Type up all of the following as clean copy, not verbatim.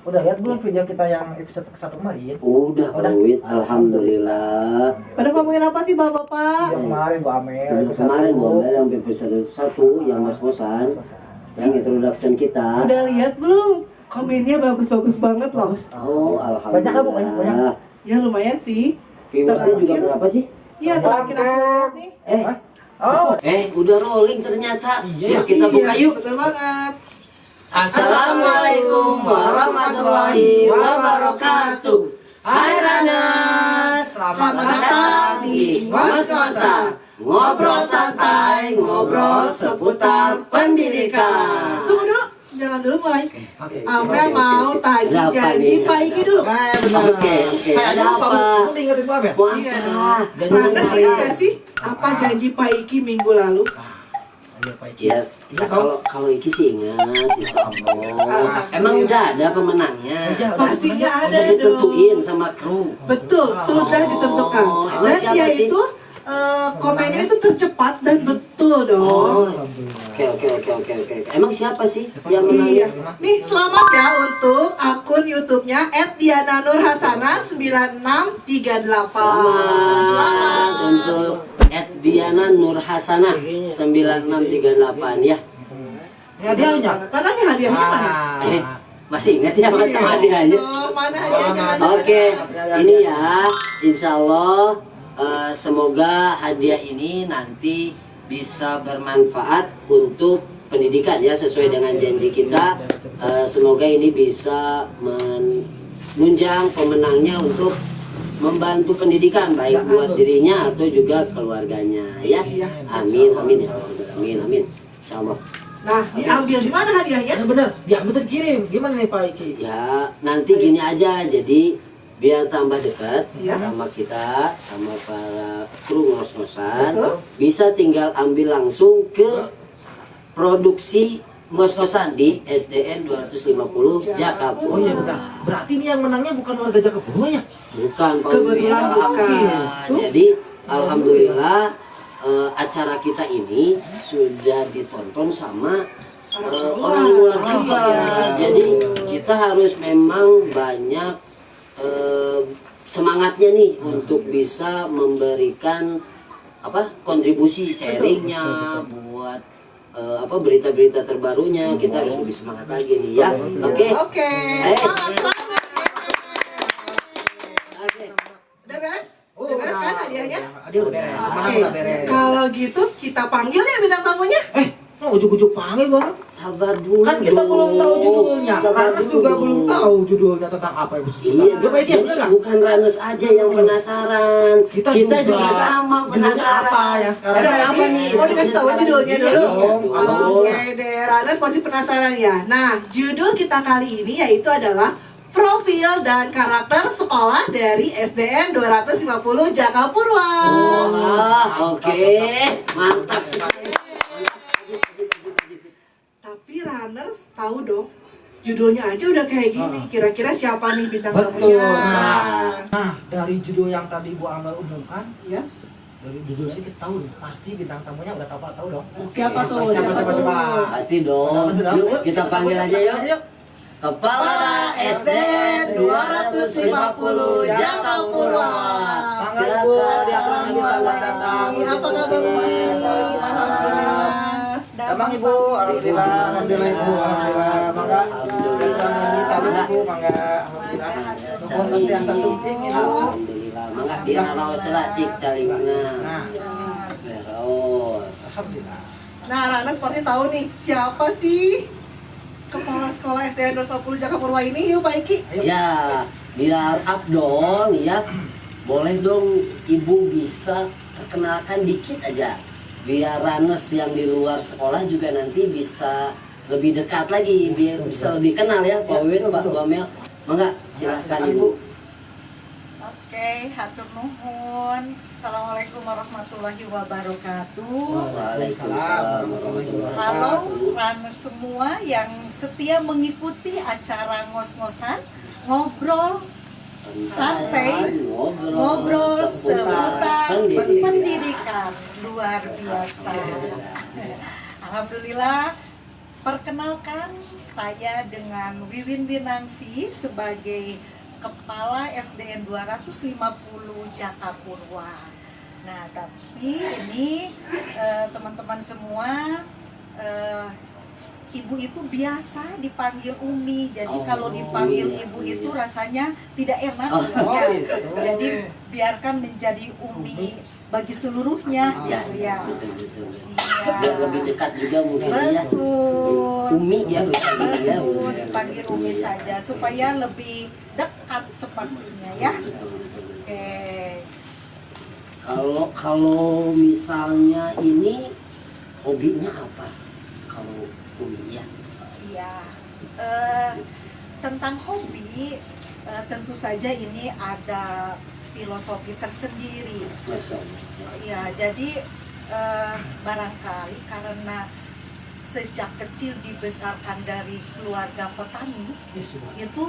Udah lihat belum video kita yang episode ke-1 kemarin? Udah, Wid. Alhamdulillah. Pada ngomongin apa sih bapak-bapak? Yang kemarin Bu Amel. Udah kemarin Bu Amel yang episode 1 yang ngos-ngosan, yang introduction kita. Udah lihat belum? Komennya bagus-bagus banget loh. Oh, alhamdulillah. Banyak kan Bu? Banyak. Ya lumayan sih. Viewersnya juga berapa sih? Iya terakhir aku lihat nih. Oh, Udah rolling ternyata. Iya. Yuk kita buka yuk. Betul banget. Assalamualaikum warahmatullahi wabarakatuh. Hai Ranas, selamat datang di Ngos-ngosan. Ngobrol santai, ngobrol seputar pendidikan. Tunggu dulu, jangan dulu mulai. Oke. Amel mau tagih Ada apa janji nih? Pak Iki dulu. Benar. Oke, ada apa? Lu diingetin Bu Amel? Mau Iya apa? Rana ingat gak sih apa janji Pak Iki minggu lalu? Ayo Pak Iki. Ya, kalau Iki sih ingat, insya Allah. Emang udah ada pemenangnya? Pastinya ada Udah ditentuin dong. sama kru. Betul, sudah ditentukan. emang Dan siapa dia sih? itu komennya itu tercepat dan betul dong. Oke. Emang siapa sih yang Iya. menangnya? Nih selamat ya untuk akun YouTube-nya @diana_nurhasana9638. Selamat untuk Diana Nur Hasanah 9638 ya. Ini hadiahnya. Padahal hadiahnya mana? Masih ingat ya Mas sama hadiahnya? Oh, mana hadiahnya? Oke, ini ya, insya Allah semoga hadiah ini nanti bisa bermanfaat untuk pendidikan ya, sesuai dengan janji kita. Semoga ini bisa menunjang pemenangnya untuk membantu pendidikan baik buat dirinya atau juga keluarganya ya. Amin ya Allah. Amin. Insya Allah. Nah, diambil di mana hadiahnya? Bener, diambil terkirim. Gimana nih Pak Iki? Ya, nanti gini aja, jadi biar tambah dekat Ya. sama kita, sama para kru ngos-ngosan, Betul. bisa tinggal ambil langsung ke produksi ngos-ngosan di SDN 250 Jakapura. Oh iya betul. Berarti ini yang menangnya bukan warga Jakapura ya? Bukan Pak Kebetulan Wi, bukan. alhamdulillah. Jadi alhamdulillah acara kita ini sudah ditonton sama orang luar juga. Jadi kita harus memang banyak semangatnya nih untuk bisa memberikan kontribusi sharingnya buat berita-berita terbarunya. Kita harus lebih semangat lagi nih ya. Oke. Oke, semangat. Udah beres? Udah beres kan hadiahnya? Dia udah beres. Mana Oke. udah beres. Kalau gitu kita panggil ya bintang tamunya. Ujuk-ujuk panggil Bang. Sabar dulu. Kan kita belum tahu judulnya. Sabar Ranas dulu. juga belum tahu judulnya tentang apa itu. Iya, Dia Pak Iki jadi bener nggak? bukan Ranes aja yang penasaran. Kita juga sama Judulnya penasaran. apa yang sekarang? Apa nih? Mau dikasih tahu judulnya Iya dulu? dong. Oke deh, Ranas pasti penasaran ya. Nah, judul kita kali ini yaitu adalah profil dan karakter sekolah dari SDN 250 Jakapura. Wah, oke. Mantap sekali. Tapi runners tahu dong, judulnya aja udah kayak gini. Kira-kira siapa nih bintang Betul. tamunya? Nah, dari judul yang tadi Bu Amel umumkan, Ya. dari judulnya ini kita tahu nih, pasti bintang tamunya udah tahu dong. Siapa tuh? Coba. Pasti dong. Yuk, kita panggil aja yuk. Kepala SDN 250 Jakapura. Mangga Ibu, diaturkan selamat datang. Apa kabar Bu? Alhamdulillah. Damang Ibu, alhamdulillah. Alhamdulillah Ibu, alhamdulillah. Mangga. Diaturkan salam Ibu, mangga. Alhamdulillah. Nuhun tos tiasa sumping Ibu. Alhamdulillah. Mangga biar raos lah cik calingna. Nah, Beros. alhamdulillah. Nah, Ranas pasti tahu nih siapa sih kepala sekolah SDN 250 Jakapura ini, yuk Pak Iki. Ya, biar Abdol ya. Boleh dong Ibu bisa perkenalkan dikit aja. Biar Ranes yang di luar sekolah juga nanti bisa lebih dekat lagi, biar bisa lebih kenal ya Pak Win, Pak Bamel. Mangga silahkan Ibu. Oke, hatur nuhun. Assalamualaikum warahmatullahi wabarakatuh. Waalaikumsalam warahmatullahi Halo wabarakatuh. Ranes semua yang setia mengikuti acara ngos-ngosan, ngobrol santai, ngobrol seputar pendidikan luar biasa. Alhamdulillah Perkenalkan, saya dengan Wiwin Winangsi sebagai Kepala SDN 250 Jakapurwa. Nah, tapi ini teman-teman semua, ibu itu biasa dipanggil Umi. Jadi kalau dipanggil ibu itu rasanya tidak enak. Ya. gitu. Jadi biarkan menjadi Umi bagi seluruhnya. Ya, Ya. betul. Iya. Biar lebih dekat juga mungkin ya. Betul. Umi ya, ya. Betul, dipanggil Umi saja supaya lebih dekat sepertinya ya. Oke. Kalau misalnya ini hobinya apa? Kalau Umi ya. Iya. Tentang hobi, tentu saja ini ada filosofi tersendiri. Masya Allah. Ya, jadi barangkali karena sejak kecil dibesarkan dari keluarga petani, itu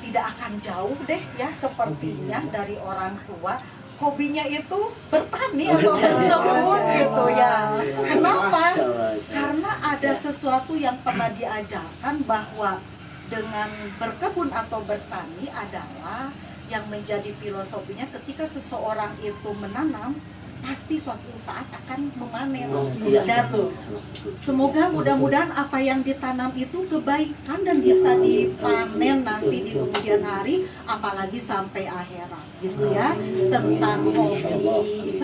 tidak akan jauh deh ya sepertinya dari orang tua. Hobinya itu bertani atau berkebun gitu ya. Kenapa? Karena ada sesuatu yang pernah diajarkan bahwa dengan berkebun atau bertani adalah yang menjadi filosofinya ketika seseorang itu menanam, pasti suatu saat akan memanen. Dan semoga mudah-mudahan apa yang ditanam itu kebaikan dan bisa dipanen nanti di kemudian hari, apalagi sampai akhirat gitu ya. Tentang hobi.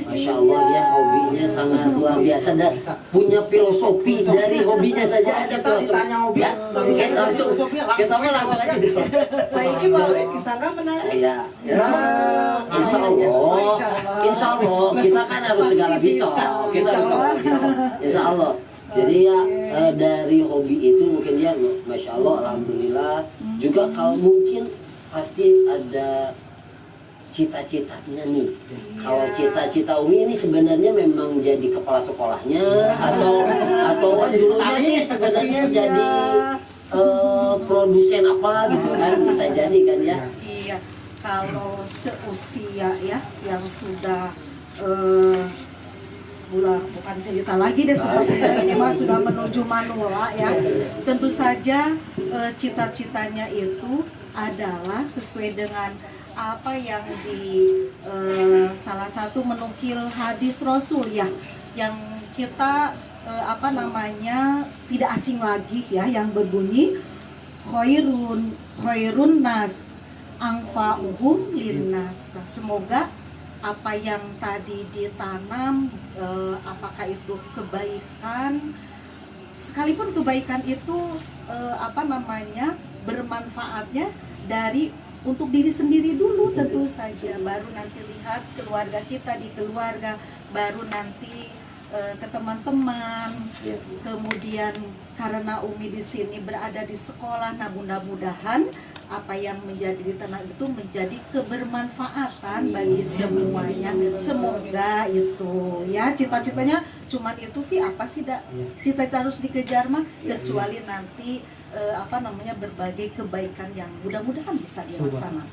Masya Allah ya, hobinya sangat luar biasa dan punya filosofi dari hobinya saja ada Kita ditanya hobi, ya. nggak bisa Langsung kita mah langsung aja jawab. Nah ini baru disangka menarik. Ya, Insya Allah kita kan harus segala bisa. Kita harus segala bisa. Insya Allah. Jadi ya dari hobi itu mungkin ya, masya Allah, alhamdulillah. Juga kalau mungkin pasti ada cita-citanya nih. Kalau cita-cita Umi ini sebenarnya memang jadi kepala sekolahnya atau dulunya sih sebenarnya jadi produsen apa gitu kan, bisa jadi kan ya. Iya, kalau seusia ya yang sudah bukan cerita lagi deh sepertinya ini mah sudah menuju manula ya. Tentu saja cita-citanya itu adalah sesuai dengan apa yang di salah satu menukil hadis Rasul ya, yang kita tidak asing lagi ya, yang berbunyi khairun nas anfa'uhum linnas. Nah, semoga apa yang tadi ditanam, apakah itu kebaikan, sekalipun kebaikan itu bermanfaatnya dari untuk diri sendiri dulu tentu saja, baru nanti lihat keluarga kita di keluarga, baru nanti ke teman-teman, kemudian karena Umi di sini berada di sekolah, nah mudah-mudahan apa yang menjadi di tanah itu menjadi kebermanfaatan bagi semuanya. Semoga itu ya, cita-citanya cuman itu sih, apa sih cita-cita harus dikejar mah, kecuali nanti berbagai kebaikan yang mudah-mudahan bisa dilaksanakan.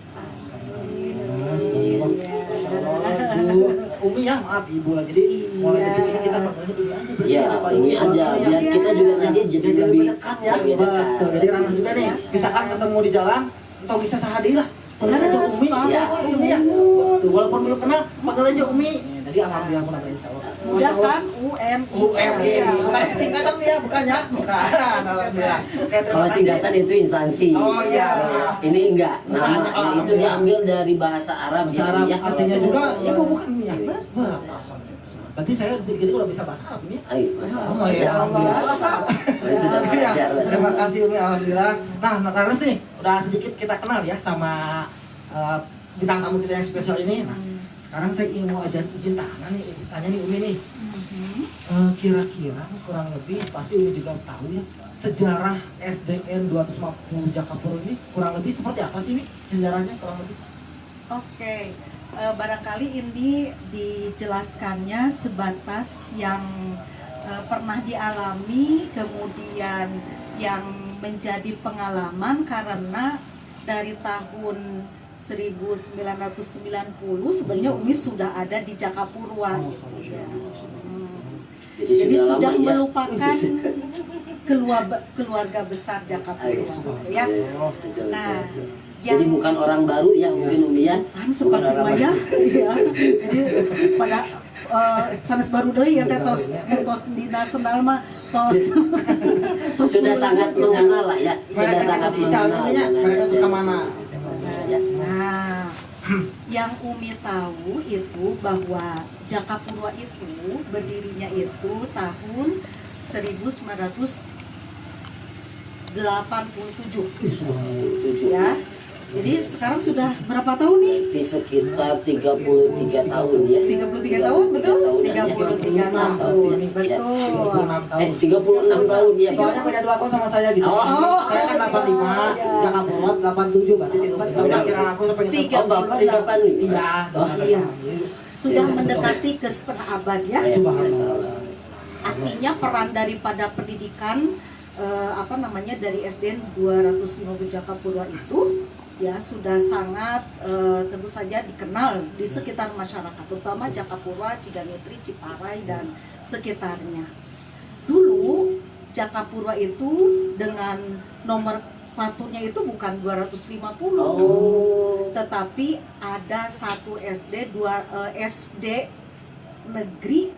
Umi ya, maaf ibu lah, jadi mulai detik ini kita panggilnya Umi aja. Ya, Umi aja, biar kita juga nanti jadi lebih dekat ya. lebih dekat. Betul. Jadi ramah juga nih, misalkan ketemu di jalan atau bisa sehadir lah, panggil aja Umi. Ya. Umi ya. Betul. Walaupun belum kenal, panggil aja Umi. Jadi alhamdulillah mudah-mudahan insya Allah. Mudah kan UMI. Bukan singkatan ya, bukannya? Bukan, alhamdulillah. Kalau singkatan itu instansi. Oh iya. Ini enggak, namanya itu diambil dari bahasa Arab Bahasa Arab, ya. artinya juga, ibu bukan Umi ya? Berarti saya dikit-dikit udah bisa bahasa Arab Umi ya? Ayo, Masya Allah. Oh iya, alhamdulillah. Saya sudah belajar bahasa Terima Arab. kasih Umi, alhamdulillah. Nah, Ranes nih, udah sedikit kita kenal ya sama bintang tamu kita yang spesial ini. Nah, sekarang saya ingin mau izin tanya nih Umi nih. Kira-kira kurang lebih, pasti Umi juga tahu ya, sejarah SDN 250 Jakapurwa ini kurang lebih seperti apa sih Umi? Sejarahnya kurang lebih? Oke, barangkali ini dijelaskannya sebatas yang pernah dialami, kemudian yang menjadi pengalaman karena dari tahun 1990 sebenarnya Umi sudah ada di Jakapurwa gitu ya. Jadi sudah sudah lama ya. melupakan keluarga besar Jakapurwa ya. Nah, Jadi bukan orang baru ya mungkin Umi ya. kan seperti Maya ya. Jadi pada sanes baru deui ya teh tos di nasional mah tos Sudah sangat mengenal lah ya. Sudah Mereka sangat kasih calonnya, mengenal. mereka terus kemana? Nah, yang Umi tahu itu bahwa Jakapurwa itu berdirinya itu tahun 1987 ya. Jadi sekarang sudah berapa tahun nih? Berarti sekitar 33 tahun ya. 33 tahun betul? 33 tahun betul. 36 tahun ya. Soalnya beda 2 tahun sama saya gitu. Oh. Saya kan 85, Jakapurwa 87 berarti kira aku sampai Tiga. Oh, Bapak 85. Iya. Iya. Sudah mendekati ke setengah abad ya. Subhanallah. Artinya peran daripada pendidikan dari SDN 250 Jakapurwa itu ya sudah sangat tentu saja dikenal di sekitar masyarakat, terutama Jakapurwa, Ciganitri, Ciparai dan sekitarnya. Dulu Jakapurwa itu dengan nomor patunya itu bukan 250, tetapi ada satu SD negeri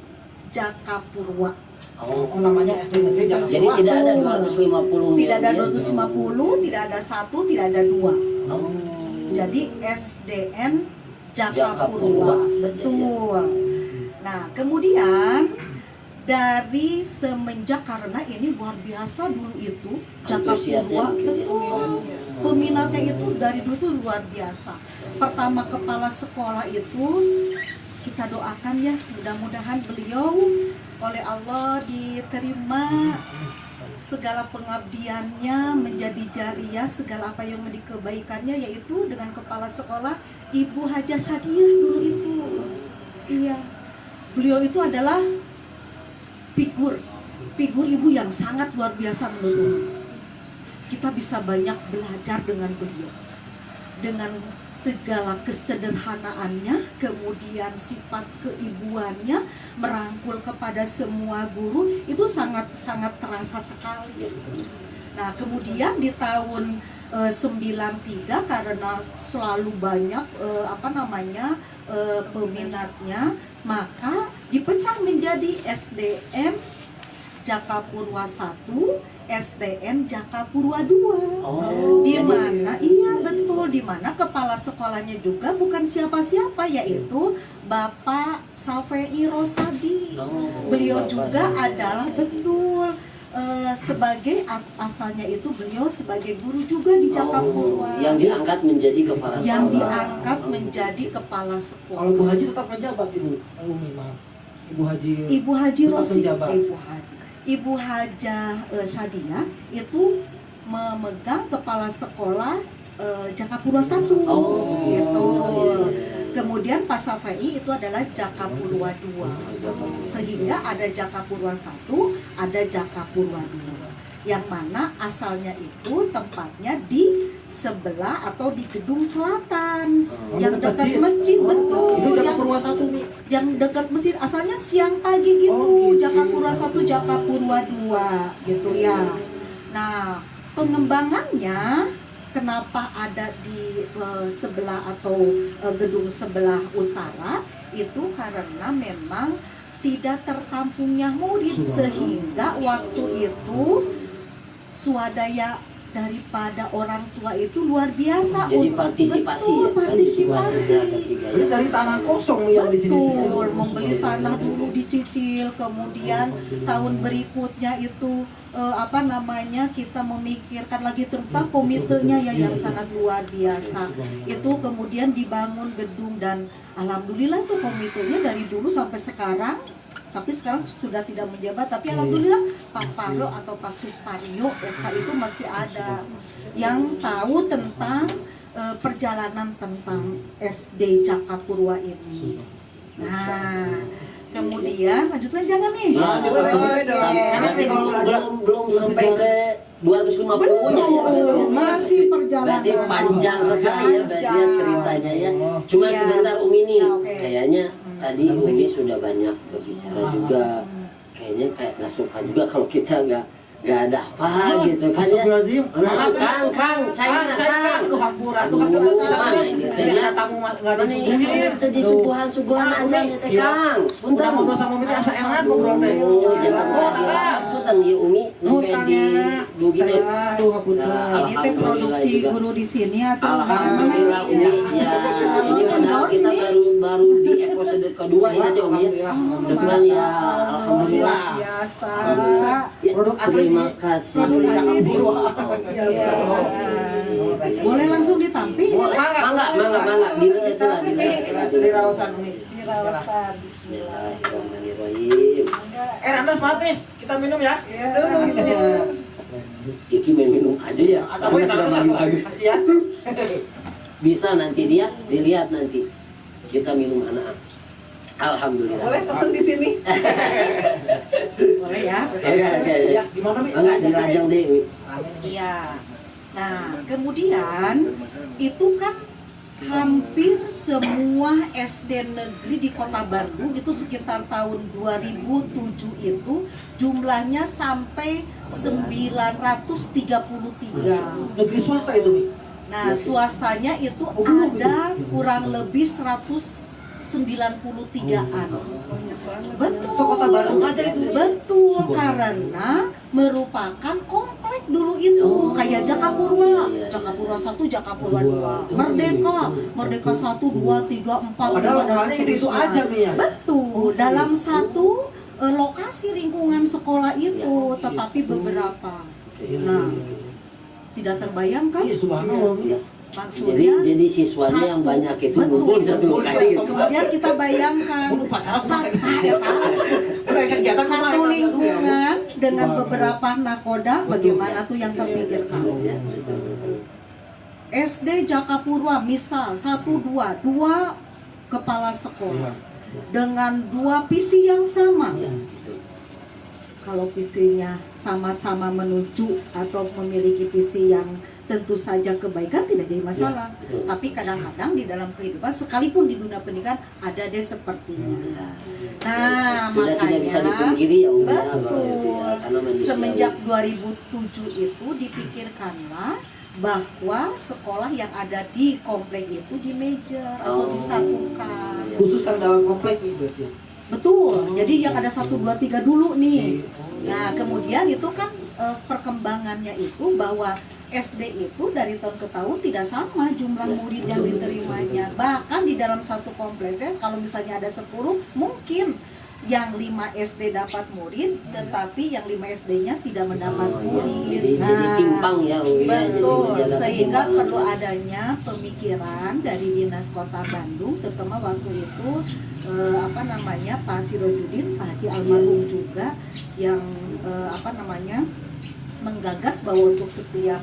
Jakapurwa. Oh, namanya SD Negeri Jakapurwa. Jadi tidak ada 250. Tidak ada ya? 250, tidak ada 1, tidak ada 2. Oh. Jadi SDN Jakapurwa Jakapurwa. saja, Betul. Nah, kemudian dari semenjak, karena ini luar biasa dulu itu Antusiasnya Jakapurwa, mungkin ya. betul. Peminatnya itu dari dulu tuh luar biasa. Pertama kepala sekolah itu kita doakan ya, mudah-mudahan beliau oleh Allah diterima segala pengabdiannya menjadi jariah, segala apa yang menjadi kebaikannya, yaitu dengan kepala sekolah Ibu Hajah Sadiah dulu itu. Iya, beliau itu adalah figur ibu yang sangat luar biasa menurut kita. Bisa banyak belajar dengan beliau, dengan segala kesederhanaannya, kemudian sifat keibuannya, merangkul kepada semua guru, itu sangat terasa sekali. Nah, kemudian di tahun 93 karena selalu banyak peminatnya, maka dipecah menjadi SDN Jakapurwa 1, SDN Jakapurwa 2. Di mana iya betul, di mana kepala sekolahnya juga bukan siapa-siapa, yaitu Bapak Safei Rosadi. Beliau juga adalah betul sebagai asalnya itu beliau sebagai guru juga di Jakapurwa. Yang diangkat menjadi kepala sekolah. Yang diangkat menjadi kepala sekolah. Kalau Bu Haji tetap menjabat Ibu, Umi maaf. Ibu Haji. Ibu Haji tetap Rosi, menjabat. Ibu Hajah Sadiah itu memegang kepala sekolah Jakapurwa 1. Gitu. Kemudian Pak Safei itu adalah Jakapurwa 2. Sehingga ada Jakapurwa 1, ada Jakapurwa 2. Yang mana asalnya itu tempatnya di sebelah atau di gedung selatan yang dekat masjid, betul. Itu Jakapurwa 1 Mi. Yang dekat masjid, asalnya siang pagi gitu. Jakapurwa 1, Jakapurwa 2 gitu ya. Nah, pengembangannya kenapa ada di sebelah atau gedung sebelah utara itu karena memang tidak tertampungnya murid, sehingga waktu itu swadaya daripada orang tua itu luar biasa. Jadi partisipasi betul, ya, partisipasi. ketiga Jadi ya. dari tanah kosong yang di sini. Betul, membeli tanah dulu dicicil, kemudian tahun berikutnya itu kita memikirkan lagi tentang komitenya ya yang sangat luar biasa. Itu kemudian dibangun gedung dan alhamdulillah tuh komitenya dari dulu sampai sekarang. Tapi sekarang sudah tidak menjabat, tapi alhamdulillah Pak Parlo atau Pak Suparyo SH itu masih ada yang tahu tentang perjalanan tentang SD Jakapurwa ini. Nah, kemudian lanjutkan jangan nih. Nah, nanti belum sampai ke 250-nya ya. Belum, masih perjalanan. Berarti panjang sekali ya berarti ya ceritanya ya. Cuma Iya. sebentar Umi nih, Ya, oke. kayaknya tadi Umi sudah banyak berbicara juga kayaknya kayak nggak sopan juga kalau kita nggak ada apa gitu kan ya. Kang, Kang. Aduh hampura, aduh Mana ini teh ya? tamu nggak ada Mana ini tadi subuhan aja nih teh Kang. Udah ngobrol sama Umi asa enak ngobrol teh. Oh, punten ieu Umi nembe di dugi teh. Aduh hapunten. Ini teh produksi guru di sini atau Alhamdulillah Umi ya. Ini padahal kita baru di episode kedua ini teh Umi. Cuman ya alhamdulillah. Biasa. Ya, Produk asli. terima kasih. Boleh langsung ditampil. Mangga. Dile itu lah, dile. Di rawasan Umi. Di rawasan. Bismillah. Bismillahirrahmanirrahim. Randas maaf nih, kita minum ya. Iki main minum aja ya. Atau Karena sudah pagi-pagi. kasihan. Bisa nanti dia dilihat nanti. Kita minum anak. Alhamdulillah. Boleh pesen di sini. Boleh ya. Oke. Ya, di mana Mi? Enggak di Rajang deh. Iya. Nah, kemudian itu kan hampir semua SD negeri di Kota Bandung itu sekitar tahun 2007 itu jumlahnya sampai 933. Negeri swasta itu Mi. Nah, swastanya itu ada kurang lebih 193-an. Betul. Kota Bandung aja itu. Betul, karena merupakan komplek dulu itu kayak Jakapurwa, Jakapurwa 1, Jakapurwa 2, Merdeka 1, 2, 3, 4, Padahal 5 dan lokalnya itu seterusnya. aja Mi ya. Betul, dalam satu lokasi lingkungan sekolah itu, tetapi beberapa. Nah, tidak terbayangkan? Iya subhanallah Mi. Maksudnya Jadi siswanya yang banyak itu Betul. ngumpul di satu lokasi gitu. Kemudian kita bayangkan satu lingkungan dengan beberapa nakoda, bagaimana tuh yang terpikirkan. Ya, betul. SD Jakapurwa misal 1, 2 kepala sekolah dengan 2 visi yang sama. Ya, betul. Kalau visinya sama-sama menuju atau memiliki visi yang tentu saja kebaikan tidak jadi masalah. Ya, betul. Tapi kadang-kadang di dalam kehidupan sekalipun di dunia pendidikan ada deh sepertinya. Nah, Sudah makanya tidak bisa dipungkiri ya Umi ya, betul. kalau itu ya, karena manusiawi. Semenjak 2007 itu dipikirkanlah bahwa sekolah yang ada di komplek itu di major atau disatukan. Khusus yang dalam komplek itu. Betul. Jadi yang ada 1, 2, 3 dulu nih. Nah, kemudian itu kan perkembangannya itu bahwa SD itu dari tahun ke tahun tidak sama jumlah murid yang diterimanya. Bahkan di dalam satu komplek kalau misalnya ada 10, mungkin yang 5 SD dapat murid, tetapi yang 5 SD-nya tidak mendapat murid. Jadi timpang ya Umi ya. Jadi Betul, menjaga sehingga timpang. perlu adanya pemikiran dari Dinas Kota Bandung, terutama waktu itu Pak Sirojudin, Pak Haji almarhum juga yang menggagas bahwa untuk setiap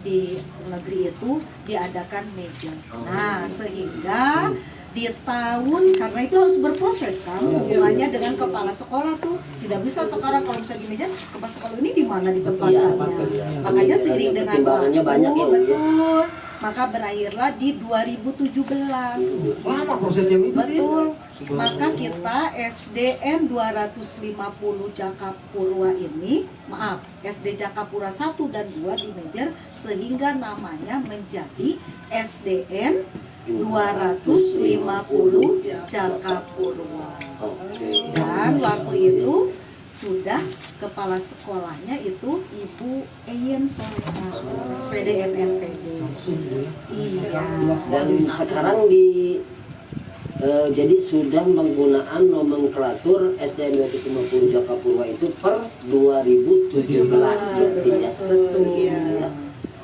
di negeri itu diadakan major. Nah, sehingga di tahun, karena itu harus berproses kan hubungannya dengan kepala sekolah tuh tidak bisa sekarang kalau misalnya di meja kepala sekolah ini di mana ditempatkannya. Makanya seiring dengan pertimbangannya banyak ya, Umi. betul, maka berakhirlah di 2017. Lama prosesnya Mi. Betul. Maka kita SDN 250 Jakapurwa ini, SD Jakapura 1 dan 2 di Mejer, sehingga namanya menjadi SDN 250 Jakapurwa. Dan waktu itu sudah kepala sekolahnya itu Ibu Eyen Soleha, SPD MNPD. Iya. Dan sekarang jadi sudah menggunakan nomenklatur SDN 250 Jakapurwa itu per 2017 berarti ya. Betul.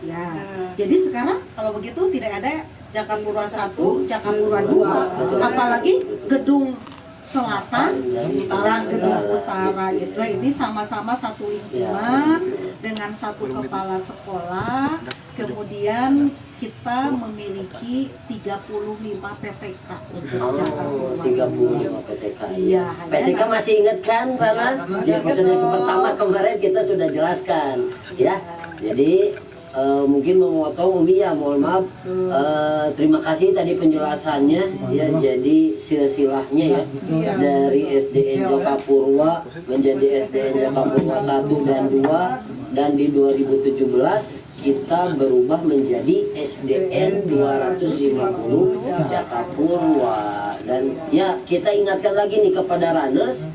Ya. Jadi sekarang kalau begitu tidak ada Jakapurwa 1, Jakapurwa 2, apalagi gedung selatan dan gedung utara gitu. Ini sama-sama satu lingkungan dengan satu kepala sekolah. Kemudian kita memiliki 35 PTK untuk Jakapurwa. 35 PTK. Iya, PTK masih ingat kan, Ranas? Di episode yang pertama kemarin kita sudah jelaskan, ya. Jadi mungkin memotong Umi ya, mohon maaf. Terima kasih tadi penjelasannya ya. Jadi silsilahnya ya dari SDN Jakapurwa menjadi SDN Jakapurwa 1 dan 2, dan di 2017 kita berubah menjadi SDN 250 Jakapurwa. Dan ya kita ingatkan lagi nih kepada runners,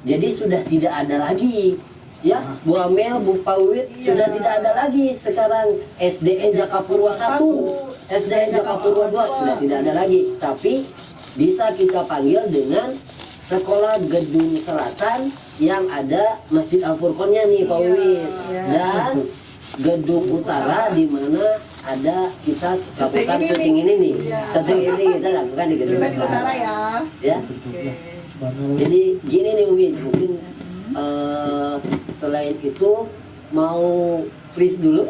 jadi sudah tidak ada lagi ya, Bu Amel, Bu Pawit, sudah tidak ada lagi sekarang SDN Jakapurwa 1, SDN Jakapurwa 2 sudah tidak ada lagi, tapi bisa kita panggil dengan Sekolah Gedung Selatan yang ada Masjid Al Furqonnya nih Pak Wit, dan Gedung Utara di mana ada kita lakukan syuting ini nih, syuting ini kita lakukan di Gedung Utara ya. Jadi gini nih Umi, mungkin selain itu mau freeze dulu.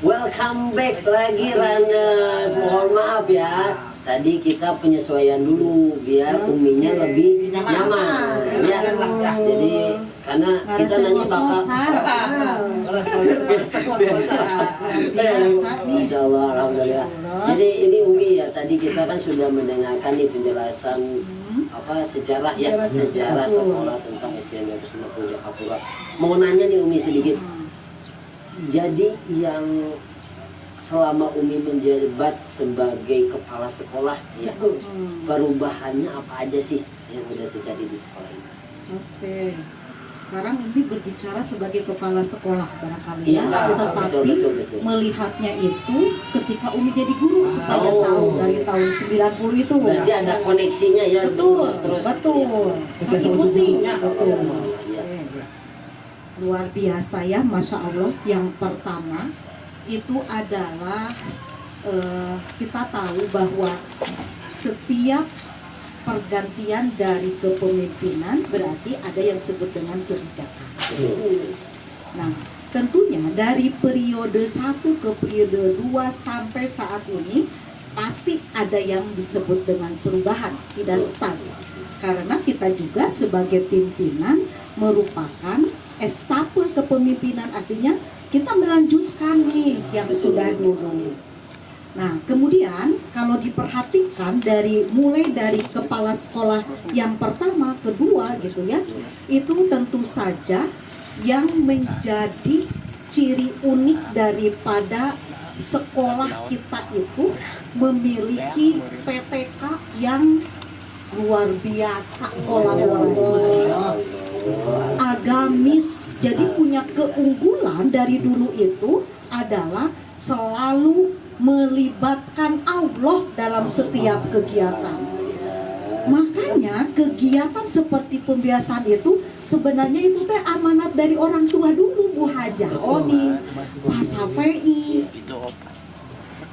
Welcome back lagi runners. Mohon maaf ya, tadi kita penyesuaian dulu biar Uminya lebih nyaman ya. Jadi karena kita nanya bakal Masya Allah, alhamdulillah. Jadi ini Umi ya, tadi kita kan sudah mendengarkan nih penjelasan apa sejarah ya, sejarah sekolah tentang SDN 250 Jakapurwa. Mau nanya nih Umi sedikit. Jadi yang selama Umi menjabat sebagai kepala sekolah ya, perubahannya apa aja sih yang udah terjadi di sekolah ini? Oke. Sekarang Umi berbicara sebagai kepala sekolah barangkali Iya, tetapi betul. melihatnya itu ketika Umi jadi guru sepanjang tahun dari tahun 90 itu. Berarti ada koneksinya ya, Betul, terus betul. Mengikuti. Betul. Ya. Luar biasa ya, Masya Allah. Yang pertama itu adalah kita tahu bahwa setiap pergantian dari kepemimpinan berarti ada yang disebut dengan kebijakan. Nah, tentunya dari periode 1 ke periode 2 sampai saat ini pasti ada yang disebut dengan perubahan, tidak stuck. Karena kita juga sebagai pimpinan merupakan estafet kepemimpinan, artinya kita melanjutkan nih yang sudah dulu. Nah, kemudian kalau diperhatikan mulai dari kepala sekolah yang pertama, kedua gitu ya, itu tentu saja yang menjadi ciri unik daripada sekolah kita itu memiliki PTK yang luar biasa kolaborasinya, agamis. Jadi punya keunggulan dari dulu itu adalah selalu melibatkan Allah dalam setiap kegiatan. Makanya kegiatan seperti pembiasaan itu sebenarnya itu teh amanat dari orang tua dulu, Bu Hajah Oni, Pak Safei.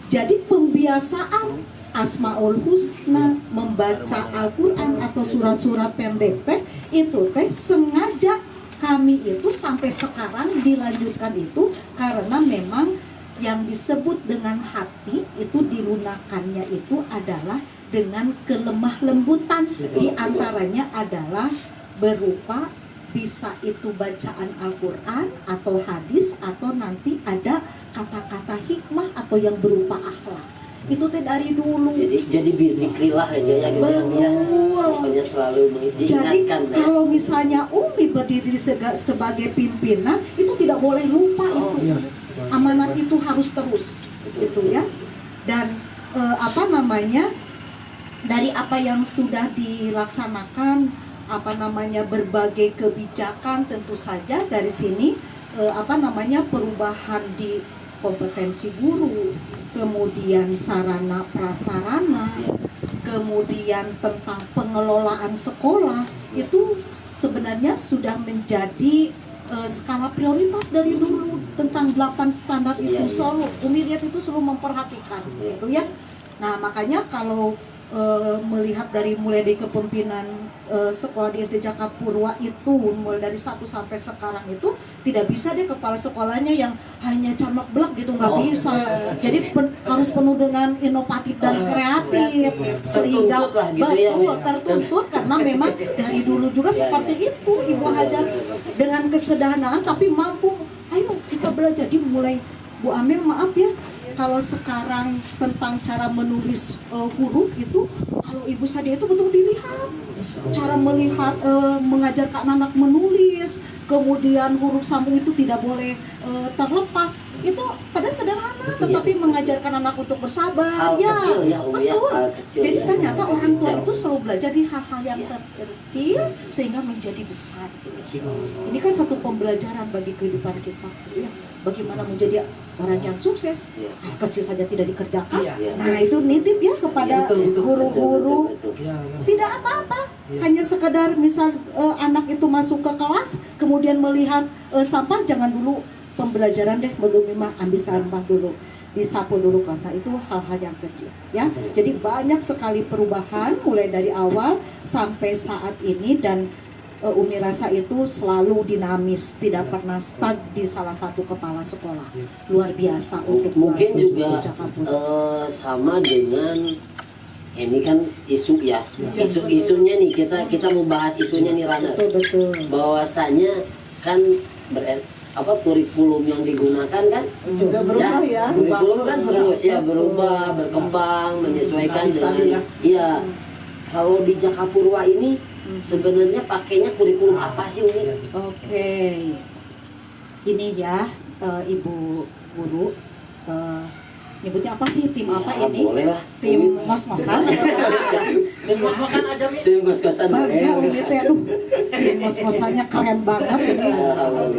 Jadi pembiasaan Asmaul Husna, membaca Al-Quran atau surat-surat pendek teh itu teh sengaja kami itu sampai sekarang dilanjutkan itu karena memang yang disebut dengan hati itu dilunakannya itu adalah dengan kelemah lembutan, diantaranya adalah berupa bisa itu bacaan Al-Quran atau hadis atau nanti ada kata-kata hikmah atau yang berupa akhlak. Itu teh dari dulu. Jadi berzikrillah aja ya gitu ya. Pokoknya selalu diingatkan. Jadi kalau misalnya Umi berdiri sebagai pimpinan itu tidak boleh lupa itu. Amanat itu harus terus gitu ya. Dan dari apa yang sudah dilaksanakan berbagai kebijakan, tentu saja dari sini perubahan di kompetensi guru, kemudian sarana prasarana, kemudian tentang pengelolaan sekolah itu sebenarnya sudah menjadi skala prioritas dari dulu. Tentang 8 standar itu selalu Umi lihat itu selalu memperhatikan gitu ya. Nah, makanya kalau melihat mulai dari kepemimpinan sekolah di SD Jakapurwa itu mulai dari 1 sampai sekarang itu tidak bisa deh kepala sekolahnya yang hanya camak belak gitu, nggak bisa. Jadi harus penuh dengan inovatif dan kreatif sehingga tertuntut karena memang dari dulu juga seperti itu Ibu Hajar dengan kesederhanaan tapi mampu. Ayo mereka belajar. Jadi mulai Bu Amel, maaf ya, kalau sekarang tentang cara menulis huruf itu, kalau Ibu Sadia itu betul dilihat cara melihat, mengajarkan anak menulis, kemudian huruf sambung itu tidak boleh terlepas. Itu pada sederhana, tetapi mengajarkan anak untuk bersabar. Hal kecil ya, Umi ya, betul. hal kecil Jadi ya. ternyata orang tua itu selalu belajar di hal-hal yang terkecil sehingga menjadi besar. Ini kan satu pembelajaran bagi kehidupan kita, ya. Bagaimana menjadi orang yang sukses. Hal kecil saja tidak dikerjakan. Nah, itu nitip ya kepada guru-guru. Tidak apa-apa, hanya sekedar misal anak itu masuk ke kelas, kemudian melihat sampah, jangan dulu pembelajaran deh, belum memang ambil sampah dulu, disapu dulu kelas. Itu hal-hal yang kecil ya. Jadi banyak sekali perubahan mulai dari awal sampai saat ini, dan Umi rasa itu selalu dinamis, tidak pernah stuck di salah satu kepala sekolah. Luar biasa untuk Mungkin juga Jakapura. sama dengan ini kan isu ya, isu-isunya nih, kita mau bahas isunya nih Ranas, Betul. bahwasanya kan kurikulum yang digunakan kan Juga berubah ya. kurikulum kan terus ya berubah, berkembang, menyesuaikan dengan iya. Kalau di Jakapura ini sebenarnya pakainya kurikulum apa sih Umi? Oke, ini ya Ibu Guru, nyebutnya apa sih, tim apa Ya, ini? boleh lah. Tim mos-mosan. Tim kos-kosan aja Mi. Tim kos-kosan Bangga boleh. Umi teh, aduh, tim mos-mosannya keren banget ini.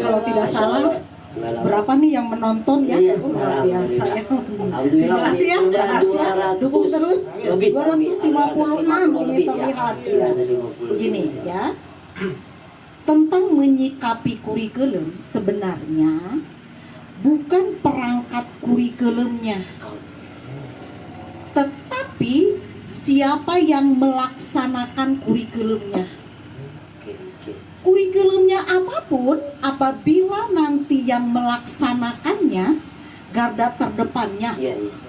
Kalau tidak salah, berapa nih yang menonton ya? Iya, Luar biasa ya. Alhamdulillah Terima kasih ya. sudah Terima kasih ya. 200 Dukung terus. lebih 256 ini terlihat ya. Begini ya. Tentang menyikapi kurikulum, sebenarnya bukan perangkat kurikulumnya, tetapi siapa yang melaksanakan kurikulumnya. Kurikulumnya apapun, apabila nanti yang melaksanakannya, garda terdepannya,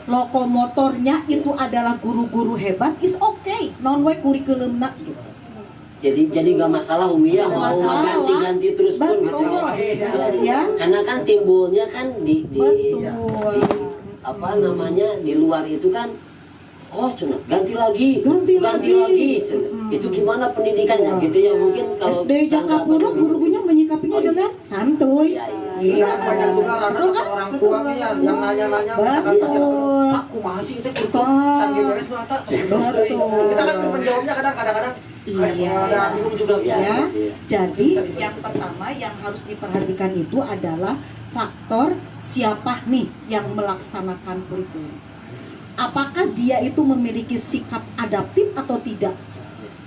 lokomotornya itu adalah guru-guru hebat, is okay, non-way kurikulum nak gitu. Jadi nggak masalah Umi ya, Nggak mau masalah. ganti-ganti terus pun gitu Betul. ya. Ya. Karena kan timbulnya kan di Betul. apa namanya, di luar itu kan, oh cuna ganti lagi cuna. Itu gimana pendidikannya gitu ya, mungkin kalau SD Jakapura guru-gurunya menyikapinya dengan santuy. Iya, banyak juga Rana Betul kan? orang tua Mi yang nanya-nanya misalkan pasti Betul. aku masih itu Betul. canggih beres mah tak. Betul. Kita kan menjawabnya kadang-kadang Iya. ada bingung juga Iya. Ya, jadi yang pertama yang harus diperhatikan itu adalah faktor siapa nih yang melaksanakan kurikulum. Apakah dia itu memiliki sikap adaptif atau tidak?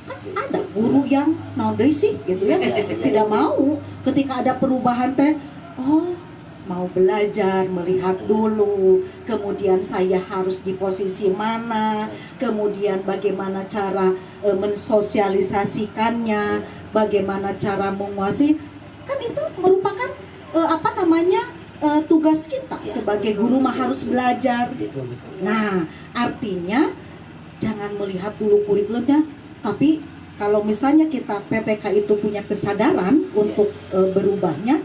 Kan ada guru yang naon deui sih gitu ya, tidak mau ketika ada perubahan teh, oh mau belajar, melihat dulu, kemudian saya harus di posisi mana, kemudian bagaimana cara mensosialisasikannya, bagaimana cara menguasai, kan itu merupakan tugas kita sebagai guru mah harus belajar. Nah, artinya jangan melihat dulu kurikulumnya, tapi kalau misalnya kita PTK itu punya kesadaran untuk berubahnya,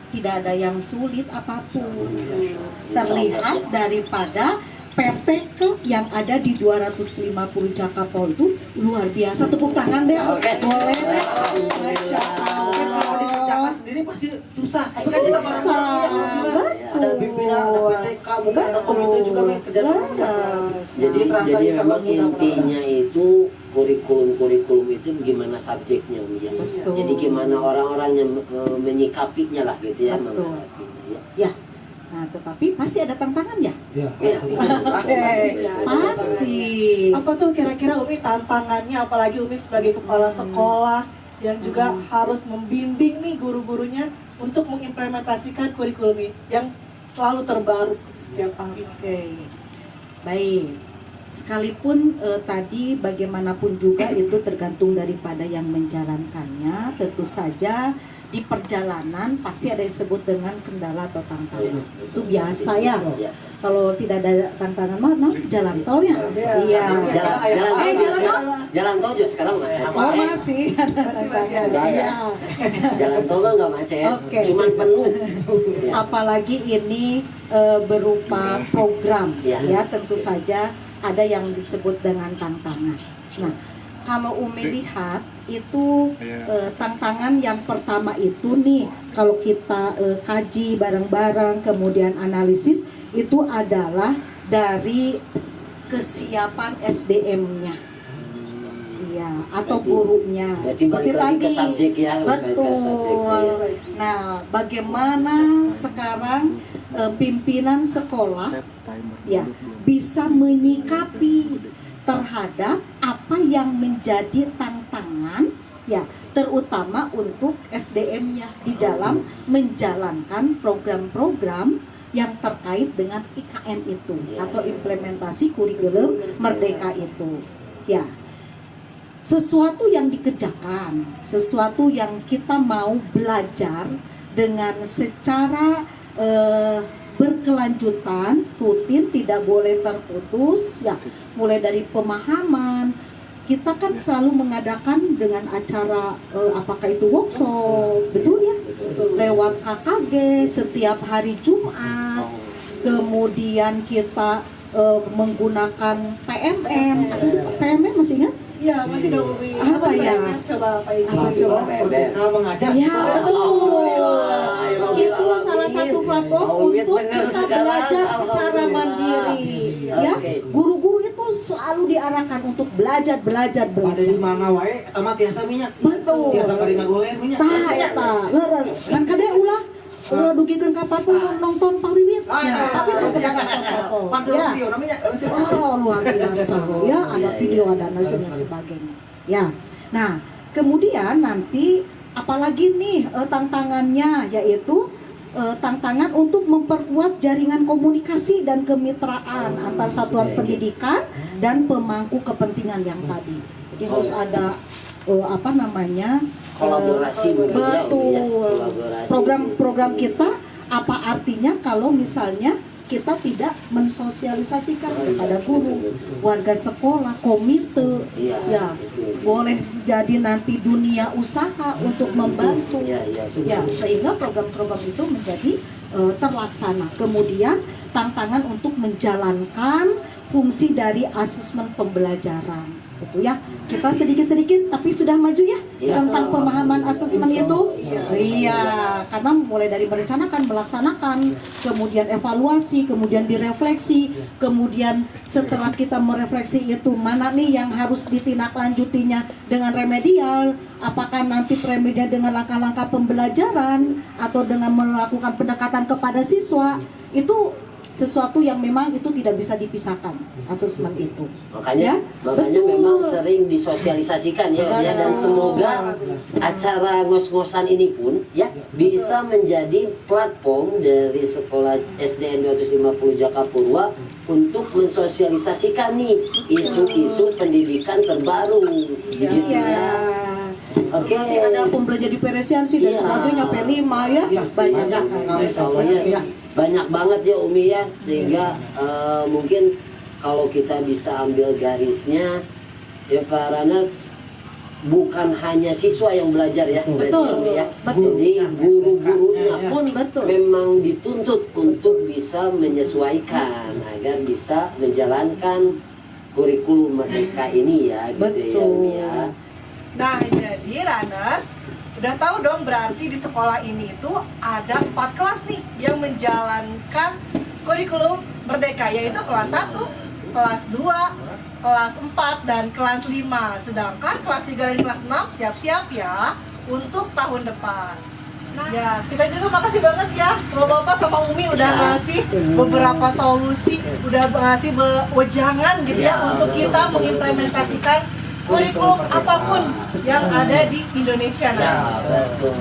tidak ada yang sulit apapun. Terlihat daripada PTK yang ada di 250 Jakapol itu luar biasa. Tepuk tangan deh. Boleh deh. Masya Kalau dikerjakan sendiri pasti susah. Tapi kan kita Susah. ada pimpinan, ada PTK, mungkin ada komite juga yang kerja sama. Jadi memang intinya itu kurikulum itu gimana subjeknya Umi ya. Betul. Jadi gimana orang-orang yang menyikapinya lah gitu ya. Betul. menghadapinya, ya. Ya. Nah, tetapi pasti ada tantangan ya. Iya. Pasti. Apa tuh kira-kira Umi tantangannya, apalagi Umi sebagai kepala sekolah yang juga harus membimbing nih guru-gurunya untuk mengimplementasikan kurikulum ini yang selalu terbaru setiap hari. Oke. Baik. Sekalipun tadi bagaimanapun juga itu tergantung daripada yang menjalankannya, tentu saja di perjalanan pasti ada yang disebut dengan kendala atau tantangan. Itu biasa ya. Ya. Kalau tidak ada tantangan mana? Jalan tol ya. Iya. Jalan tol juga sekarang macet. Oh masih ada tantangan. Iya. Jalan tol mah nggak macet, Oke. cuman penuh. Ya. Apalagi ini berupa program, Ya. ya tentu saja ada yang disebut dengan tantangan. Nah, kalau Umi lihat itu tantangan yang pertama itu nih, kalau kita kaji bareng-bareng kemudian analisis itu adalah dari kesiapan SDM-nya. Ya, atau gurunya. Berarti balik lagi ke subjek ya. balik ke subjek, Betul. ya. Nah, bagaimana sekarang pimpinan sekolah ya bisa menyikapi terhadap apa yang menjadi tantangan ya, terutama untuk SDM-nya di dalam menjalankan program-program yang terkait dengan IKM itu atau implementasi kurikulum merdeka itu. Ya. Sesuatu yang dikerjakan, sesuatu yang kita mau belajar dengan secara berkelanjutan, rutin, tidak boleh terputus, ya. Mulai dari pemahaman, kita kan selalu mengadakan dengan acara apakah itu workshop, betul ya? Lewat KKG setiap hari Jumat, kemudian kita menggunakan PMN, PMN masih ingat? Iya, masih dong Umi. Apa ya? Coba apa itu? Coba. Merdeka mengajar. Ya betul. Alhamdulillah. Itu salah satu platform untuk kita belajar secara mandiri. Ya, Oke. guru-guru itu selalu diarahkan untuk belajar. Ada di mana wae, eta mah tiasa minyak. Betul. Tiasa bari ngagoler minyak. Eta, leres. Kan kadang ulah dugikeun ka parpol nonton pariwit. Ya, tapi itu Pansel ya. video namanya. Oh, luar biasa ya, ada video, ada dan sebagainya. Ya, nah kemudian nanti apalagi nih tantangannya yaitu tantangan untuk memperkuat jaringan komunikasi dan kemitraan antar satuan pendidikan dan pemangku kepentingan yang tadi. Jadi harus ada apa namanya Kolaborasi, betul. ya, kolaborasi. Program-program kita apa artinya kalau misalnya kita tidak mensosialisasikan kepada guru, warga sekolah, komite, Iya, ya betul. boleh jadi nanti dunia usaha untuk membantu, Iya, betul. ya sehingga program-program itu menjadi terlaksana. Kemudian tantangan untuk menjalankan fungsi dari asesmen pembelajaran. Betul ya, kita sedikit-sedikit tapi sudah maju ya Ya. tentang pemahaman asesmen itu. Iya, karena mulai dari merencanakan, melaksanakan, kemudian evaluasi, kemudian direfleksi, kemudian setelah kita merefleksi itu mana nih yang harus ditindaklanjutinya dengan remedial, apakah nanti remedial dengan langkah-langkah pembelajaran atau dengan melakukan pendekatan kepada siswa, itu sesuatu yang memang itu tidak bisa dipisahkan asesmen itu. Makanya betul. memang sering disosialisasikan ya, dan semoga acara ngos-ngosan ini pun ya bisa menjadi platform dari sekolah SDN 250 Jakapurwa untuk mensosialisasikan nih isu-isu pendidikan terbaru gitu ya. Oke. Nanti ada pembelajar di Peresiansi dan Iya. sebagainya, P5 ya, banyak sekali. Insya Allah ya, banyak banget ya Umi ya, sehingga mungkin kalau kita bisa ambil garisnya ya Pak Ranas, bukan hanya siswa yang belajar ya, berarti Betul, Umi ya. betul. Jadi guru-gurunya pun Betul. memang dituntut untuk bisa menyesuaikan agar bisa menjalankan kurikulum merdeka ini ya, gitu ya Umi ya. Nah, jadi Ranas udah tahu dong berarti di sekolah ini itu ada 4 kelas nih yang menjalankan kurikulum merdeka, yaitu kelas 1, kelas 2, kelas 4, dan kelas 5. Sedangkan kelas 3 dan kelas 6 siap-siap ya untuk tahun depan. Ya, kita juga makasih banget ya Bapak sama Umi udah ngasih beberapa solusi, udah ngasih wejangan gitu ya untuk kita mengimplementasikan kurikulum apapun yang ada di Indonesia. Ya, Nah, betul.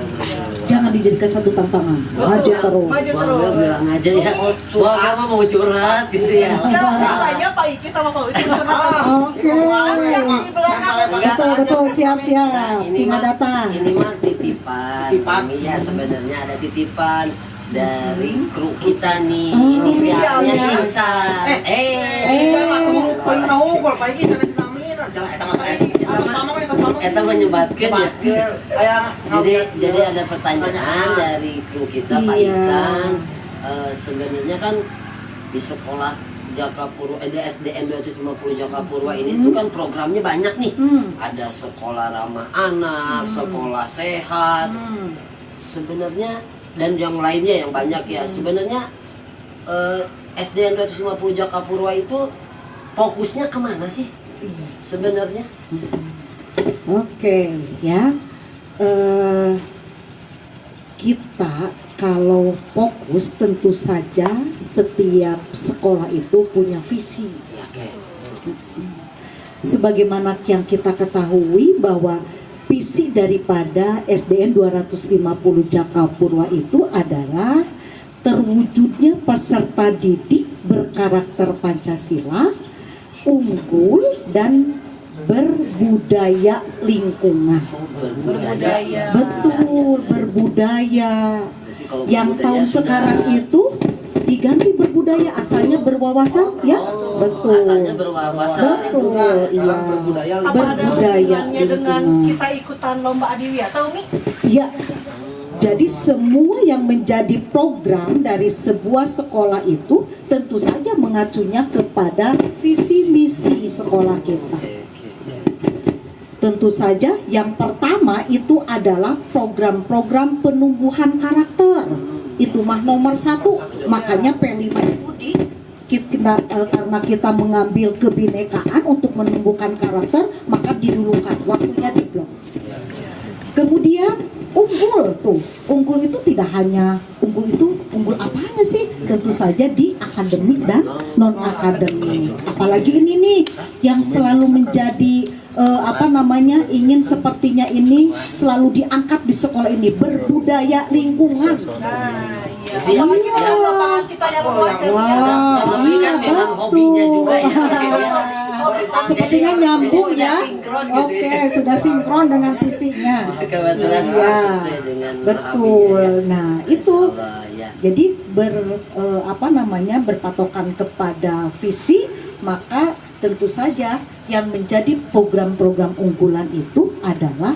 Jangan dijadikan satu tantangan. Maju terus. Maju Wah, terus. gue bilang aja ya. Wah, kamu mau curhat gitu ya. Enggak, tanya Pak Iki sama Pak Uci. Oke. Yang di belakang. Betul betul siap. Ini Tinggal mah datang. Ini mah titipan. Titipan. Ini ya sebenarnya ada titipan dari kru kita nih. Oh, Inisialnya inisialnya. Ihsan. Saya mah kudu paling tahu kalau Pak Iki sana sinamina jalan eta mah saya. Eta menyebatkan ya. Jadi ada pertanyaan dari kru kita Pak Iya. Ihsan. Sebenarnya kan di sekolah Jakapurwa, di SDN 250 Jakapurwa ini tuh kan programnya banyak nih. Ada sekolah ramah anak, sekolah sehat. Sebenarnya dan yang lainnya yang banyak ya. Sebenarnya SDN 250 Jakapurwa itu fokusnya kemana sih? Sebenarnya Oke, ya. Kita kalau fokus tentu saja setiap sekolah itu punya visi. Sebagaimana yang kita ketahui bahwa visi daripada SDN 250 Jakapurwa itu adalah terwujudnya peserta didik berkarakter Pancasila, unggul dan berbudaya lingkungan. Berbudaya. Betul, berbudaya. Berarti kalau Yang berbudaya tahun sudah- sekarang itu diganti berbudaya, asalnya berwawasan, ya? Betul. Asalnya berwawasan. Betul, iya. Berbudaya. Apa ada Berbudaya hubungannya dengan lingkungan. kita ikutan lomba adiwiyah? Tahu Mi? Ya. Jadi semua yang menjadi program dari sebuah sekolah itu tentu saja mengacunya kepada visi misi sekolah kita. Tentu saja yang pertama itu adalah program-program penumbuhan karakter. Itu mah nomor 1. Makanya P5 itu karena kita mengambil kebinekaan untuk menumbuhkan karakter, maka didulukan, waktunya diblok. Kemudian unggul tuh, unggul itu tidak hanya unggul apanya sih? Tentu saja di akademik dan non akademik. Apalagi ini nih yang selalu menjadi ingin sepertinya ini selalu diangkat di sekolah ini, berbudaya lingkungan. Nah, iya. Jadi, Apalagi ya. dalam lapangan kita yang luas ya, Mi, ya. Tapi kan memang hobinya juga ya. Sepertinya nyambung Jadi sudah ya. sinkron gitu Oke, ya. sudah sinkron dengan visinya. Kebetulan Iya, sesuai dengan betul. hobinya ya. Nah, itu Insya Allah, ya. jadi berpatokan kepada visi, maka tentu saja yang menjadi program-program unggulan itu adalah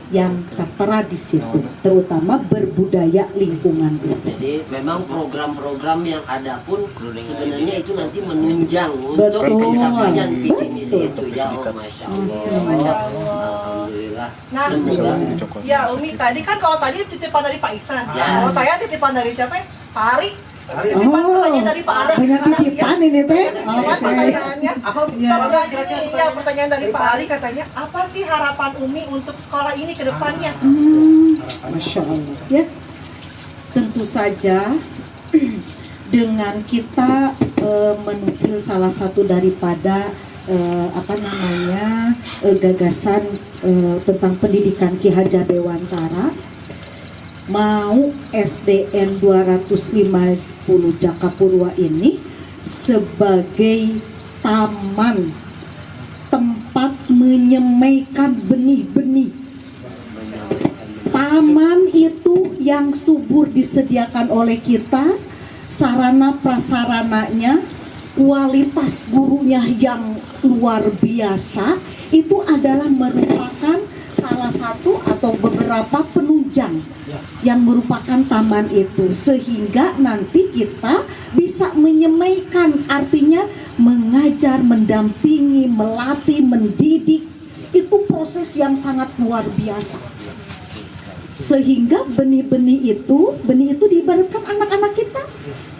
yang tertera di situ, terutama berbudaya lingkungan itu. Jadi memang program-program yang ada pun sebenarnya itu nanti menunjang untuk Betul. pencapaian visi misi Betul. itu ya. Oh, Masya Allah. Masya Allah. Alhamdulillah. Nah, Semoga Ya Umi, tadi kan kalau tadi titipan dari Pak Ihsan, Ya. kalau saya titipan dari siapa ya? Pak Ari. Ari. Titipan pertanyaan dari Pak Ari. Banyak Karena titipan dia- ini teh. Titipan Oke. pertanyaannya. Apa Ya. Sama nggak kira-kira ini ya, pertanyaan dari Pak Ari katanya, apa sih harapan Umi untuk sekolah ini ke depannya? Masya Allah. Ya, tentu saja dengan kita menukil salah satu daripada gagasan tentang pendidikan Ki Hajar Dewantara, mau SDN 250 Jakapurwa ini sebagai taman tempat menyemaikan benih-benih. Taman itu yang subur disediakan oleh kita, sarana prasarananya, kualitas gurunya yang luar biasa, itu adalah merupakan salah satu atau beberapa penunjang yang merupakan taman itu, sehingga nanti kita bisa menyemaikan, artinya mengajar, mendampingi, melatih, mendidik, itu proses yang sangat luar biasa. Sehingga benih-benih itu diibaratkan anak-anak kita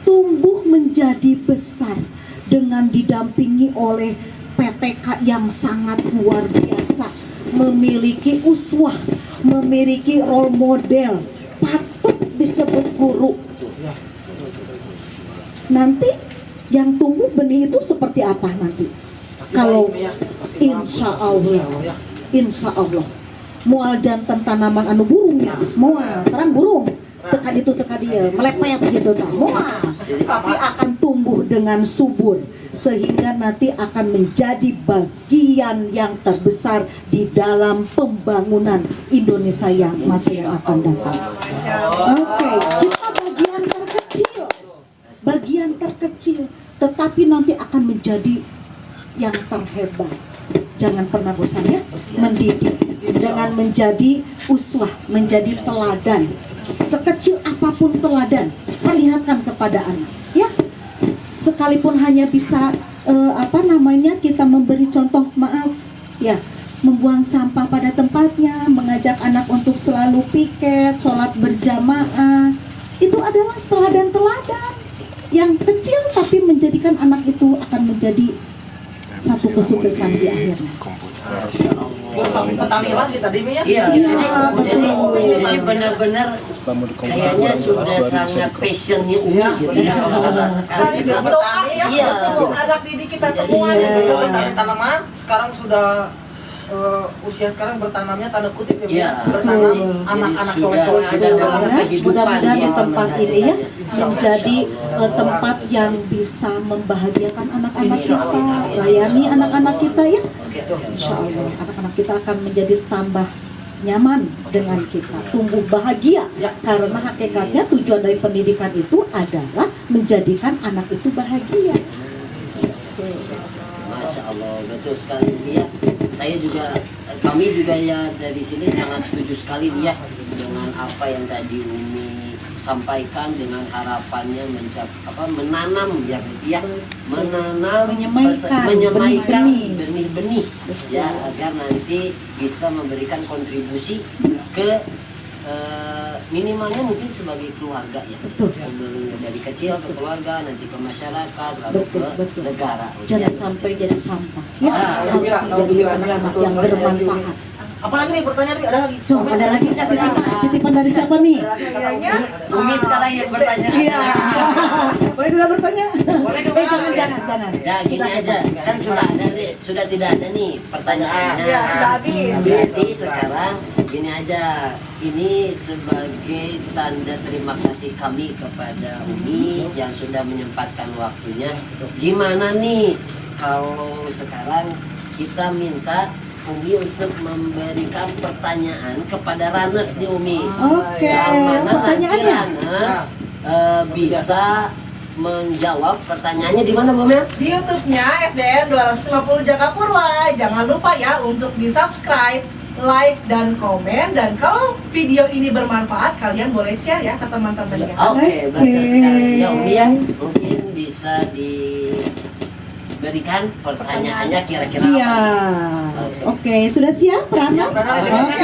tumbuh menjadi besar dengan didampingi oleh PTK yang sangat luar biasa, memiliki uswah, memiliki role model, patut disebut guru. Nanti yang tumbuh benih itu seperti apa nanti? Kalau Insya Allah. Insya Allah. Mual jantan tanaman anu burungnya, mual terang burung, teka itu teka dia, melepet gitu tak, mual. Tapi akan tumbuh dengan subur sehingga nanti akan menjadi bagian yang terbesar di dalam pembangunan Indonesia yang masa yang akan datang. Oke, kita bagian terkecil, tetapi nanti akan menjadi yang terhebat. Jangan pernah bosan ya, mendidik dengan menjadi uswah, menjadi teladan. Sekecil apapun teladan, perlihatkan kepada anak, ya. Sekalipun hanya bisa kita memberi contoh, maaf, ya, membuang sampah pada tempatnya, mengajak anak untuk selalu piket, sholat berjamaah, itu adalah teladan-teladan yang kecil tapi menjadikan anak itu akan menjadi satu kesuksesan di akhirnya. Petani lagi tadi ya? Iya, jadi benar-benar kayaknya sudah sangat passionnya Umi gitu ya. Sekaligus doa ya Iya. untuk anak didik kita semua. Jadi petani tanaman sekarang sudah usia sekarang bertanamnya tanda kutip ya, Iya. bertanam Jadi anak-anak sudah soleh-soleh dalam ada. kehidupan Mudah-mudahan ya, tempat ini ya implementasinya. menjadi tempat yang bisa membahagiakan anak-anak kita, layani anak-anak kita ya. Insya Allah anak-anak kita akan menjadi tambah nyaman dengan kita, tumbuh bahagia, karena hakikatnya tujuan dari pendidikan itu adalah menjadikan anak itu bahagia. Masya Allah, betul sekali ya. Kami juga ya dari sini sangat setuju sekali ya dengan apa yang tadi Umi sampaikan, dengan harapannya menanam ya, menanam, menyemaikan benih-benih ya, agar nanti bisa memberikan kontribusi ke minimalnya mungkin sebagai keluarga ya, sebelumnya dari kecil ke keluarga, nanti ke masyarakat, lalu ke negara. Jangan sampai jadi sampah ya, harus Iya, menjadi anak-anak yang bermanfaat. Apalagi nih pertanyaan nih, ada lagi? Coba ada lagi titipan dari siapa nih? Kayaknya Umi sekarang yang bertanya. iya. Boleh tidak bertanya? Jangan. Ya gini aja, kan sudah tidak ada nih pertanyaannya. Iya, sudah habis. Berarti sekarang gini aja, ini sebagai tanda terima kasih kami kepada Umi yang sudah menyempatkan waktunya. Gimana nih kalau sekarang kita minta Umi untuk memberikan pertanyaan kepada Ranes nih Umi. Oke, Yang mana nanti pertanyaannya. Ranes bisa menjawab pertanyaannya di mana Bu Mel? Di YouTube-nya SDN 250 Jakapurwa. Jangan lupa ya untuk di-subscribe, like, dan komen. Dan kalau video ini bermanfaat, kalian boleh share ya ke teman-temannya. Oke, betul sekali. Ya Umi ya, mungkin bisa diberikan pertanyaannya kira-kira apa? Siap. Oke, sudah siap Rana? Oke,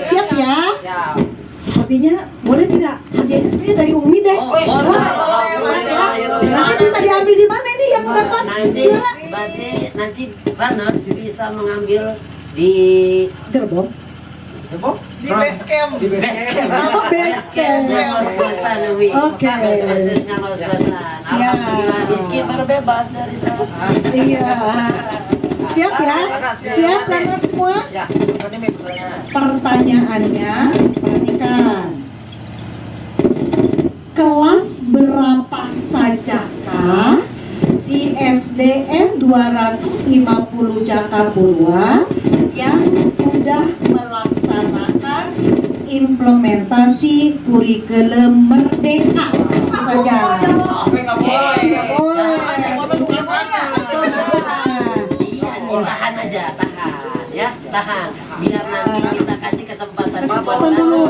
siap ya. Ya. Sepertinya boleh tidak? Hadiahnya sebenarnya dari Umi deh. Boleh. Nanti bisa diambil di mana ini yang dapat? Nanti runners bisa mengambil di Gerbong. Di base camp. Di base camp. Oh, base camp. ngos-ngosan Umi. Oke. Maksudnya ngos-ngosan. Siap. Alhamdulillah Rizky berbebas dari sana. Iya. Siap ya? Siap Rana semua? Ya, ini Mi, pertanyaan. Pertanyaannya, perhatikan. Kelas berapa sajakah di SDN 250 Jakapurwa yang sudah melaksanakan implementasi kurikulum Merdeka? Saja. Nggak boleh. Iya, tahan aja, tahan ya, tahan. Biar nanti kita kasih kesempatan Kesempatan dulu.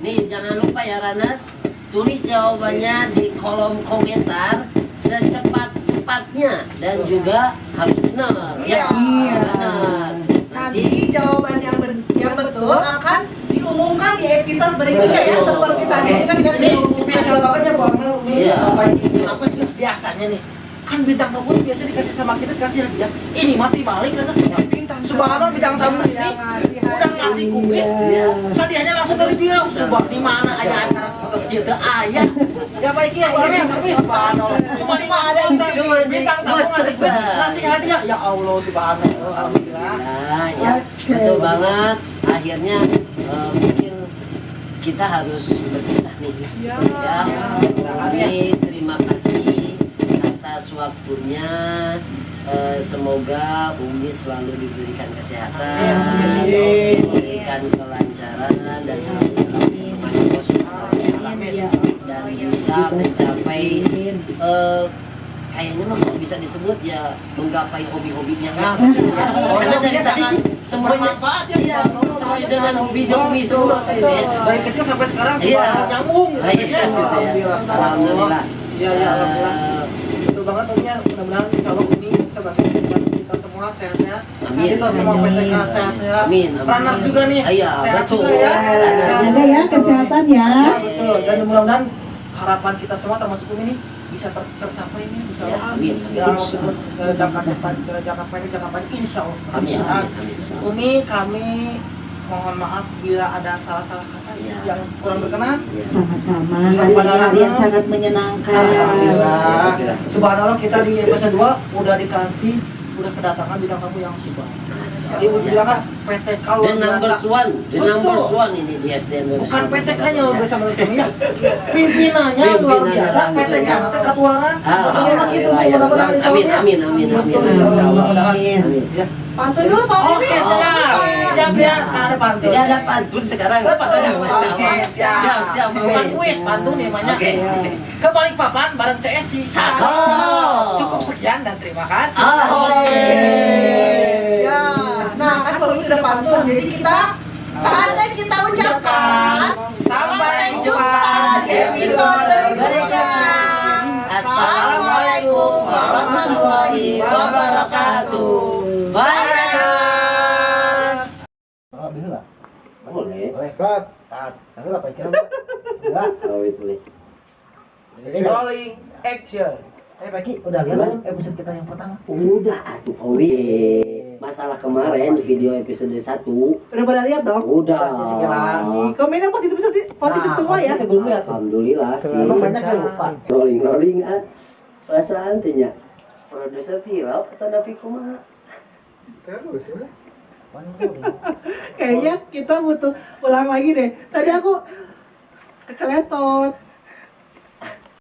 Nih, jangan lupa ya Ranas, tulis jawabannya di kolom komentar secepat-cepatnya dan juga harus benar ya. Iya. Benar. Nanti jawaban yang betul akan diumumkan di episode berikutnya ya. Seperti tadi juga dikasih Spesial banget ya Bang Mel, Umi. Iya. Apa sih biasanya nih? Kan bintang tamu biasa dikasih sama kita, kasih hadiah. Ini mati balik kan? Bintang subhanallah bintang tamu ini udah ngasih kuis. Iya. Hadiahnya langsung dari beliau. Subhan di mana ada acara seperti kieu teu aya. Ya baik ya boleh subhanallah. Cuma di ada bintang tamu ngasih hadiah. Ya Allah subhanallah. Alhamdulillah. Nah, ya betul banget. Akhirnya mungkin kita harus berpisah nih. Ya. Ya, Umi terima kasih atas waktunya. Semoga Umi selalu diberikan kesehatan, diberikan kelancaran dan selalu dalam lindungan Allah Subhanahu wa Ta'ala, dan bisa mencapai kayaknya mah kalau bisa disebut ya menggapai hobi-hobinya. Karena dari tadi sih semuanya ya, sesuai dengan hobinya Umi semua gitu ya. Dari kecil sampai sekarang Iya. nyambung gitu Iya, gitu ya. Alhamdulillah. Iya, alhamdulillah. Betul banget Umi ya. Mudah-mudahan insya Allah Umi bisa bantu kita semua sehat-sehat. Amin. Kita semua PTK sehat-sehat. Amin. Ranas juga nih. Iya, Sehat betul. juga ya. Ranas Jaga ya kesehatan ya. Ya, betul. Dan mudah-mudahan harapan kita semua termasuk Umi nih bisa tercapai nih insya Allah. Ya, amin. Ya, betul. Ke jangka depan, ke jangka pendek insya Allah. Amin. Nah, Amin. Umi, kami mohon maaf bila ada salah-salah kata Ya. yang kurang berkenan. Ya. Sama-sama. Iya, Hari yang sangat menyenangkan. Alhamdulillah. Subhanallah kita di episode 2 udah kedatangan bintang tamu yang subhanallah. Jadi bilang kan PTK luar The numbers biasa. one, the Betul. numbers one ini di SDN. Bukan PTK-nya luar biasa menurut kami ya. Pimpinannya luar biasa, PTK nanti ketuaran. Alhamdulillah gitu mudah-mudahan insya Allah Amin, ya. amin, amin, amin. Betul, insya Allah. Mudah-mudahan. Amin. Ya. Pantun dulu Pak Bibi. Oke, siap. Siap ya, sekarang ada pantun. Tidak ada pantun sekarang. Betul. Siap, Oke, siap, siap. Bukan kuis, pantun namanya. Oke. Ke Balikpapan bareng CSI. Cakep. Cukup sekian dan terima kasih. Ya. Nah, kan Pak Bibi udah pantun. Jadi kita saatnya kita ucapkan Sampai jumpa di episode berikutnya. Assalamualaikum warahmatullahi wabarakatuh. Bye guys. Boleh. Boleh. Cut. Cari lah, Pak. Kira. Boleh. Rolling action. Pak Ki, udah lihat belum episode kita yang pertama? Udah atuh Owi. Masalah kemarin di video episode 1 Udah pada lihat dong? udah. Komennya positif semua ya. Saya belum lihat. Alhamdulillah sih. Emang banyak yang lupa. Rolling ah. Perasaan tanya. Produser tilap atau tapi kumaha? Kayaknya kita butuh ulang lagi deh. Tadi aku keceletot.